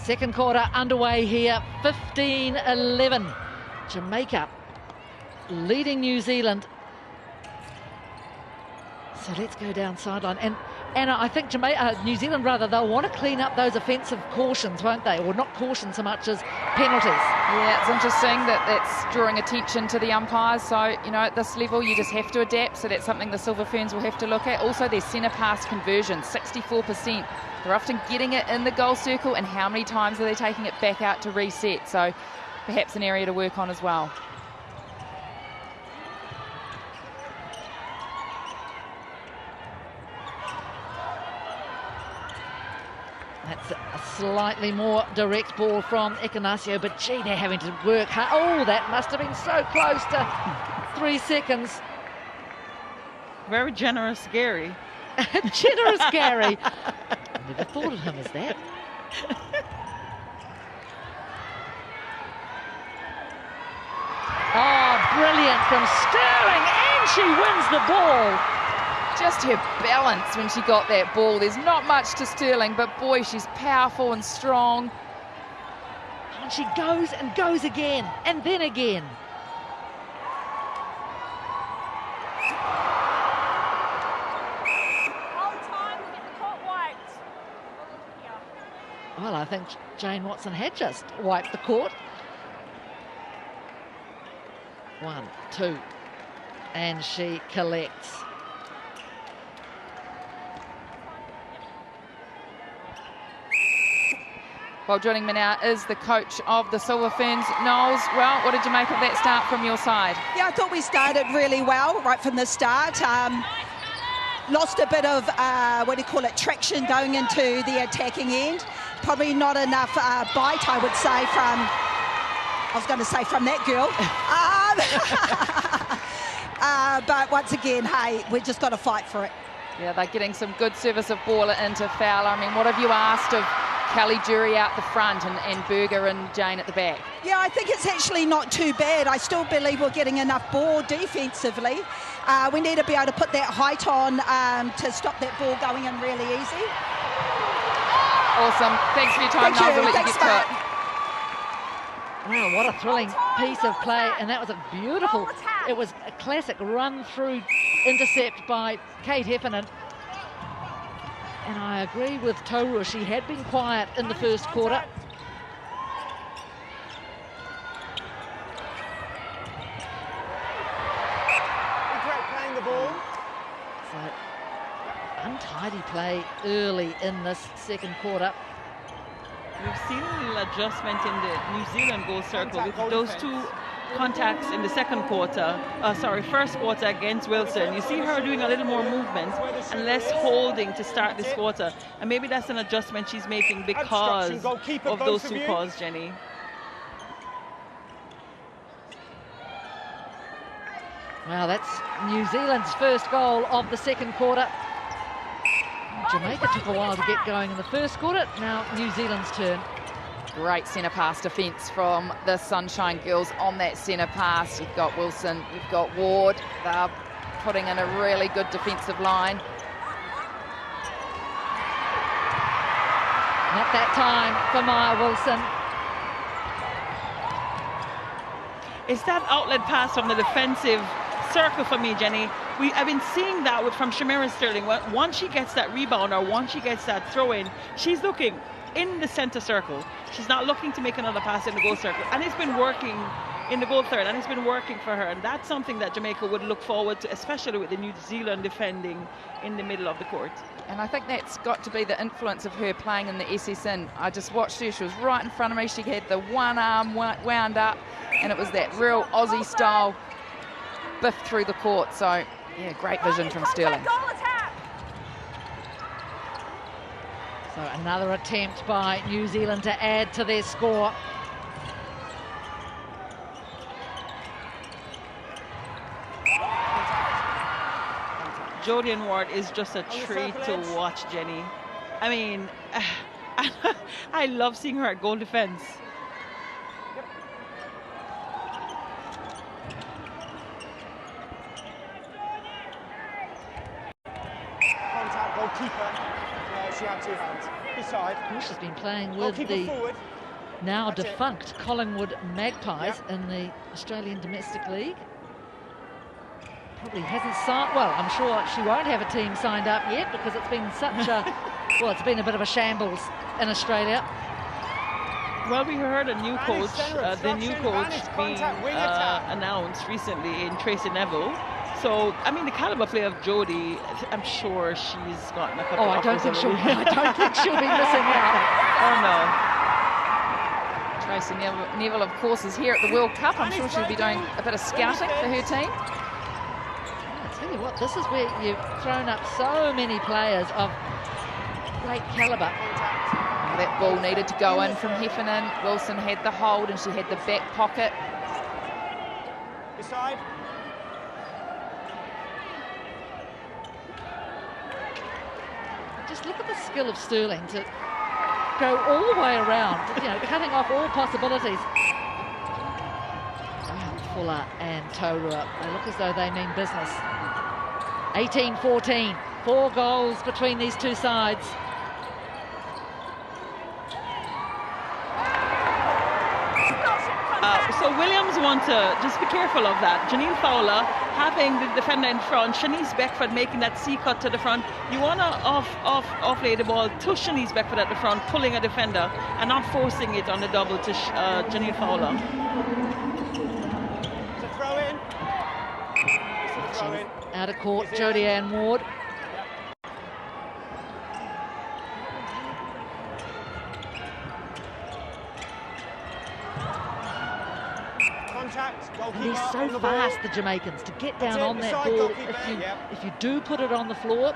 Second quarter underway here, 15-11. Jamaica leading New Zealand. So let's go down sideline. And Anna, I think New Zealand, they'll want to clean up those offensive cautions, won't they? Or not cautions so much as penalties. Yeah, it's interesting that that's drawing attention to the umpires. So, you know, at this level, you just have to adapt. So that's something the Silver Ferns will have to look at. Also, their centre pass conversion, 64%. They're often getting it in the goal circle, and how many times are they taking it back out to reset? So perhaps an area to work on as well. That's a slightly more direct ball from Ignacio, but gee, they're having to work hard. Oh, that must have been so close to 3 seconds. Very generous Gary. Generous Gary. I never thought of him as that. Oh, brilliant from Sterling, and she wins the ball. Just her balance when she got that ball. There's not much to Sterling, but boy, she's powerful and strong. And she goes and goes again, and then again. Well, I think Jane Watson had just wiped the court. 1, 2, and she collects. Well, joining me now is the coach of the Silver Ferns, Knowles. Well, what did you make of that start from your side? Yeah, I thought we started really well right from the start. Lost a bit of, traction going into the attacking end. Probably not enough bite, I would say, from that girl. But once again, hey, we've just got to fight for it. Yeah, they're getting some good service of ball into Fowler. I mean, what have you asked of Kelly Jury out the front and Berger and Jane at the back? Yeah, I think it's actually not too bad. I still believe we're getting enough ball defensively. We need to be able to put that height on to stop that ball going in really easy. Awesome. Thanks for your time, Knowles. I'll let you get to it. Wow, what a thrilling piece of play. And that was a beautiful, it was a classic run-through intercept by Kate Heffernan. And I agree with Toru, she had been quiet in the first quarter. Great playing the ball. So, untidy play early in this second quarter. We've seen a little adjustment in the New Zealand goal circle with those two contacts in the first quarter against Wilson. You see her doing a little more movement and less holding to start this quarter. And maybe that's an adjustment she's making because of those two calls, Jenny. Well, that's New Zealand's first goal of the second quarter. Jamaica took a while to get going in the first quarter. Now New Zealand's turn. Great centre pass defence from the Sunshine Girls on that centre pass. You've got Wilson, you've got Ward. They're putting in a really good defensive line. Not that time for Maya Wilson. It's that outlet pass from the defensive circle for me, Jenny. I've been seeing that from Shamira Sterling. Once she gets that rebound or once she gets that throw in, she's looking in the center circle. She's not looking to make another pass in the goal circle. And it's been working in the goal third, and it's been working for her. And that's something that Jamaica would look forward to, especially with the New Zealand defending in the middle of the court. And I think that's got to be the influence of her playing in the SSN. I just watched her. She was right in front of me. She had the one arm wound up, and it was that real Aussie style biff through the court. So, yeah, great vision from Sterling. So another attempt by New Zealand to add to their score. Jodian Ward is just a treat to watch, Jenny. I mean, I love seeing her at goal defense. Contact goalkeeper. She had two hands. Beside. Of course, she's been playing with the Forward. now defunct Collingwood Magpies in the Australian Domestic League. Probably hasn't signed. Well, I'm sure she won't have a team signed up yet because it's been such a well, it's been a bit of a shambles in Australia. Well, we heard a new coach, the new coach being announced recently in Tracy Neville. So, I mean, the caliber play of Jodie, I'm sure she's gotten a couple of offers already. I don't think she'll be missing out. Oh, no. Tracy Neville, of course, is here at the World Cup. I'm sure she'll be doing a bit of scouting for her team. I tell you what, this is where you've thrown up so many players of great caliber. That ball needed to go in from Heffernan. Wilson had the hold and she had the back pocket. Beside. Just look at the skill of Sterling to go all the way around, you know, cutting off all possibilities. Wow, Fuller and Taurua, they look as though they mean business. 18-14, 4 goals between these two sides. So Williams want to just be careful of that. Janine Fowler having the defender in front, Shanice Beckford making that C-cut to the front. You want to offlay the ball to Shanice Beckford at the front, pulling a defender and not forcing it on the double to Janine Fowler. It's a throw in. It's a throw in. Out of court, Jodie Ann Ward. And they're so fast, the Jamaicans, to get down on that ball. If you do put it on the floor.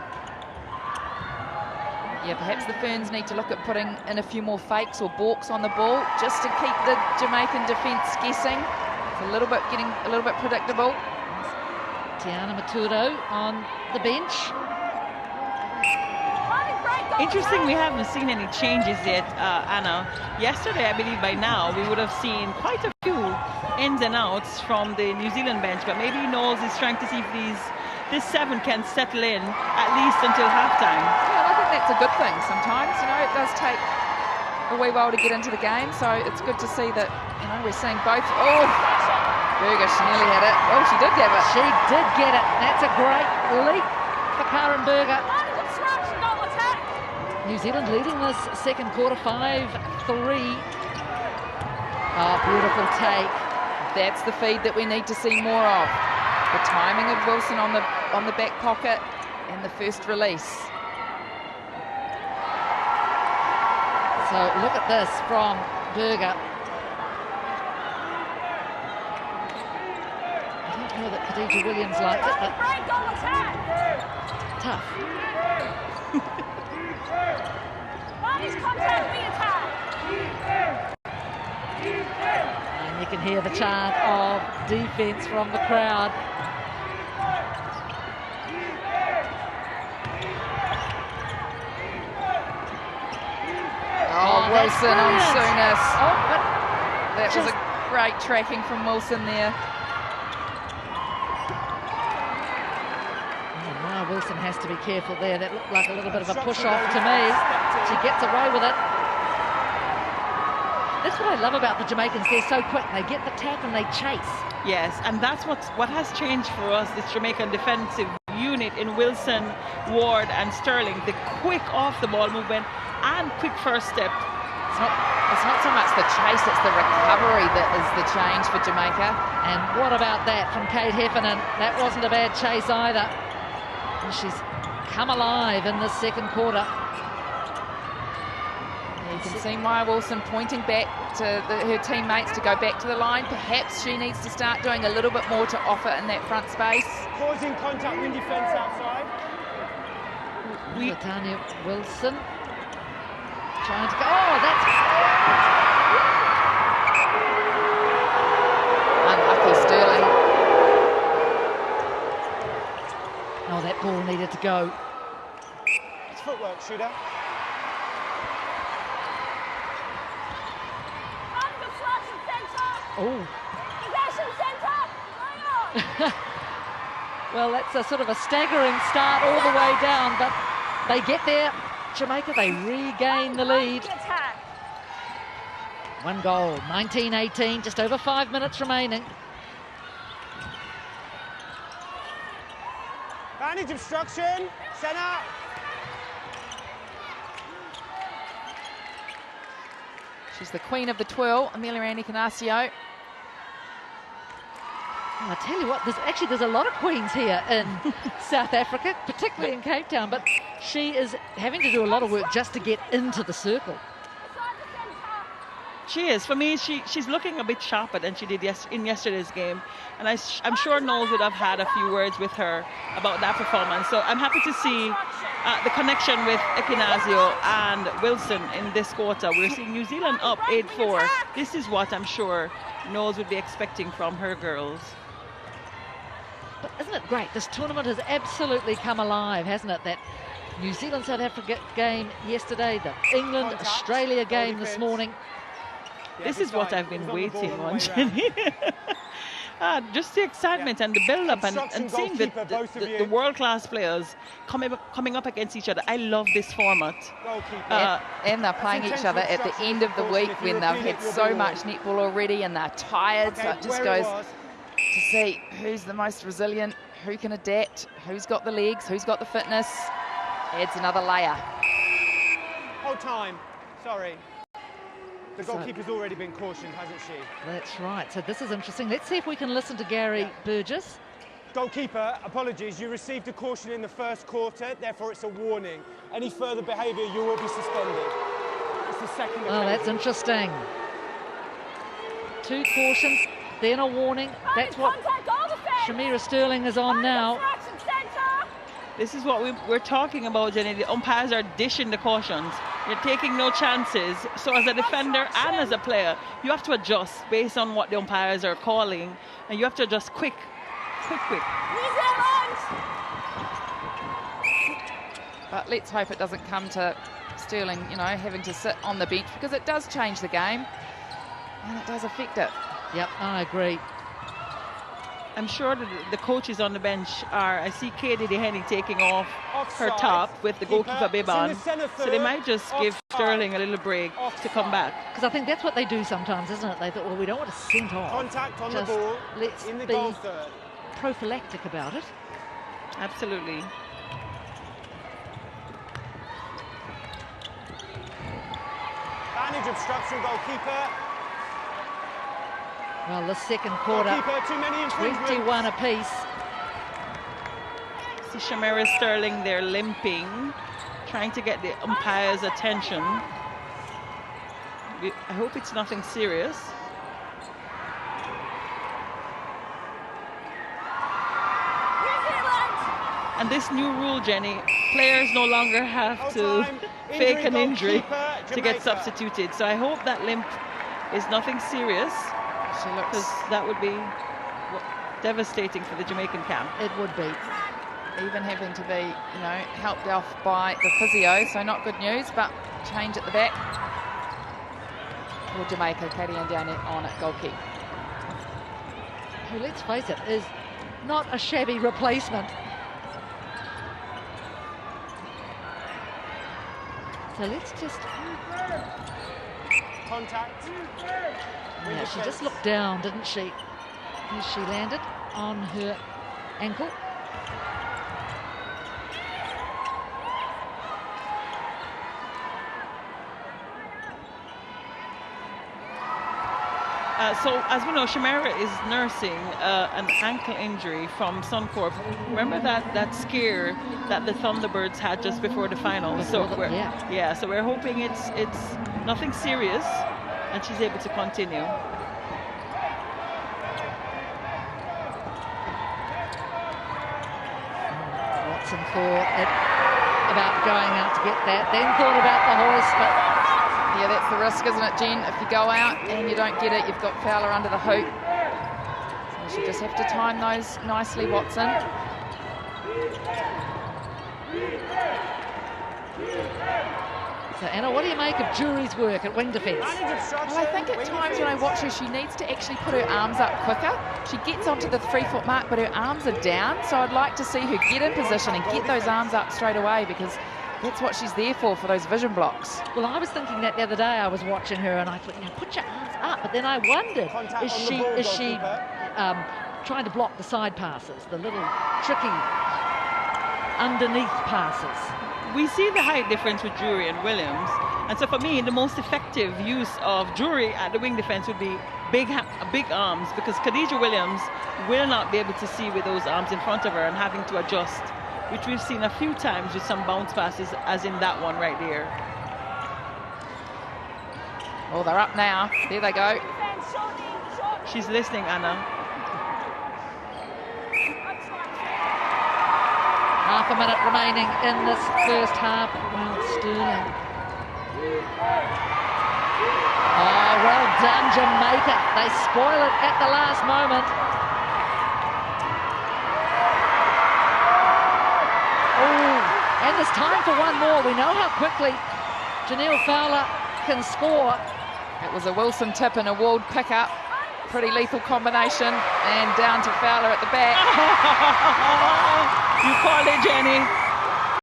Yeah, perhaps the Ferns need to look at putting in a few more fakes or balks on the ball just to keep the Jamaican defence guessing. It's getting a little bit predictable. Tiana Maturo on the bench. Interesting, we haven't seen any changes yet, Anna. Yesterday, I believe by now, we would have seen quite a few ins and outs from the New Zealand bench, but maybe Knowles is trying to see if this 7 can settle in at least until halftime. Yeah, I think that's a good thing sometimes. You know, it does take a wee while to get into the game, so it's good to see that, you know, we're seeing both. Oh, Berger, she nearly had it. Oh, she did get it. She did get it. That's a great leap for Karen Berger. New Zealand leading this second quarter 5-3. Oh, beautiful take. That's the feed that we need to see more of. The timing of Wilson on the back pocket and the first release. So look at this from Berger. I don't know that Khadija Williams liked it, but tough. And you can hear the chant of defense from the crowd. Oh, Wilson on Souness. Oh, but that was a great tracking from Wilson there. Now Wilson has to be careful there. That looked like a little bit of a push-off to me. She gets away with it. That's what I love about the Jamaicans. They're so quick. They get the tap and they chase. Yes, and that's what has changed for us, this Jamaican defensive unit in Wilson, Ward and Sterling. The quick off-the-ball movement and quick first step. It's not so much the chase, it's the recovery that is the change for Jamaica. And what about that from Kate Heffernan? That wasn't a bad chase either. And she's come alive in the second quarter. You can see Maya Wilson pointing back to her teammates to go back to the line. Perhaps she needs to start doing a little bit more to offer in that front space. Causing contact with defence outside. Tanya Wilson trying to go. Oh, that's unlucky, Sterling. Oh, that ball needed to go. It's footwork, shooter. Oh. Well, that's a sort of a staggering start all the way down, but they get there Jamaica, they regain the lead. 1 goal, 19-18, just over 5 minutes remaining. Advantage obstruction, centre. She's the queen of the twirl, Amelia Annicanasio. I tell you what, there's a lot of queens here in South Africa, particularly in Cape Town, but she is having to do a lot of work just to get into the circle. She is. For me, she's looking a bit sharper than she did in yesterday's game. And I'm sure Knowles would have had a few words with her about that performance. So I'm happy to see the connection with Ekinasio and Wilson in this quarter. We're seeing New Zealand up 8-4. This is what I'm sure Knowles would be expecting from her girls. But isn't it great? This tournament has absolutely come alive, hasn't it? That New Zealand-South Africa game yesterday, the England-Australia game this morning. This is what I've been waiting on, Jenny. Just the excitement and the build-up and seeing the world-class players coming up against each other. I love this format. And they're playing each other at the end of the week when they've had so much netball already and they're tired. So it just goes to see who's the most resilient, who can adapt, who's got the legs, who's got the fitness. Adds another layer. Hold time. Sorry. The goalkeeper's already been cautioned, hasn't she? That's right. So this is interesting. Let's see if we can listen to Gary Burgess. Goalkeeper, apologies. You received a caution in the first quarter, therefore it's a warning. Any further behaviour, you will be suspended. It's the second occasion. Oh, that's interesting. 2 cautions, then a warning. That's what Shamira Sterling is on now. This is what we're talking about, Jenny. The umpires are dishing the cautions. You're taking no chances. So as a defender and as a player, you have to adjust based on what the umpires are calling. And you have to adjust quick. But let's hope it doesn't come to Sterling, having to sit on the bench, because it does change the game. And it does affect it. Yep, I agree. I'm sure that the coaches on the bench I see Katie DeHenny taking off her top with the goalkeeper bib on. So they might just give Sterling a little break to come back. Because I think that's what they do sometimes, isn't it? They thought, well, we don't want to send off. Contact on the Just ball. let's in the be goal third. prophylactic about it. Absolutely. Advantage obstruction, goalkeeper. Well, the second quarter, Goalkeeper, too many infringements. 21 apiece. See Shamira Sterling there limping, trying to get the umpire's attention. I hope it's nothing serious. And this new rule, Jenny, players no longer have to fake an injury to get substituted. So I hope that limp is nothing serious. Because that would be devastating for the Jamaican camp. It would be. Even having to be, helped off by the physio, so not good news, but change at the back for Jamaica. Katie Andiani on at goalkeeper. Who, let's face it, is not a shabby replacement. So let's just... Contact. Yeah, she just looked down, didn't she? As she landed on her ankle. So, as we know, Shamira is nursing an ankle injury from Suncorp. Remember that scare that the Thunderbirds had just before the finals? So we're hoping it's nothing serious, and she's able to continue. Watson thought about going out to get that, then thought about the hoist, but... Yeah, that's the risk, isn't it, Jen? If you go out and you don't get it, you've got Fowler under the hoop. So you just have to time those nicely, Watson. So, Anna, what do you make of Jury's work at wing defence? Well, I think at times when I watch her, she needs to actually put her arms up quicker. She gets onto the 3-foot mark, but her arms are down. So I'd like to see her get in position and get those arms up straight away, because That's what she's there for those vision blocks. Well, I was thinking that the other day. I was watching her and I thought, put your arms up. But then I wondered, Contact is on the she ball, is she goalkeeper. trying to block the side passes, the little tricky underneath passes? We see the height difference with Drury and Williams, and so for me the most effective use of Drury at the wing defense would be big arms, because Khadija Williams will not be able to see with those arms in front of her and having to adjust, which we've seen a few times with some bounce passes, as in that one right there. Oh, they're up now. There they go. She's listening, Anna. Half a minute remaining in this first half. Well, Sterling. Oh, well done, Jamaica. They spoil it at the last moment. Oh, and there's time for one more. We know how quickly Janelle Fowler can score. It was a Wilson tip and a Ward pickup. Pretty lethal combination, and down to Fowler at the back. You called it, Jenny.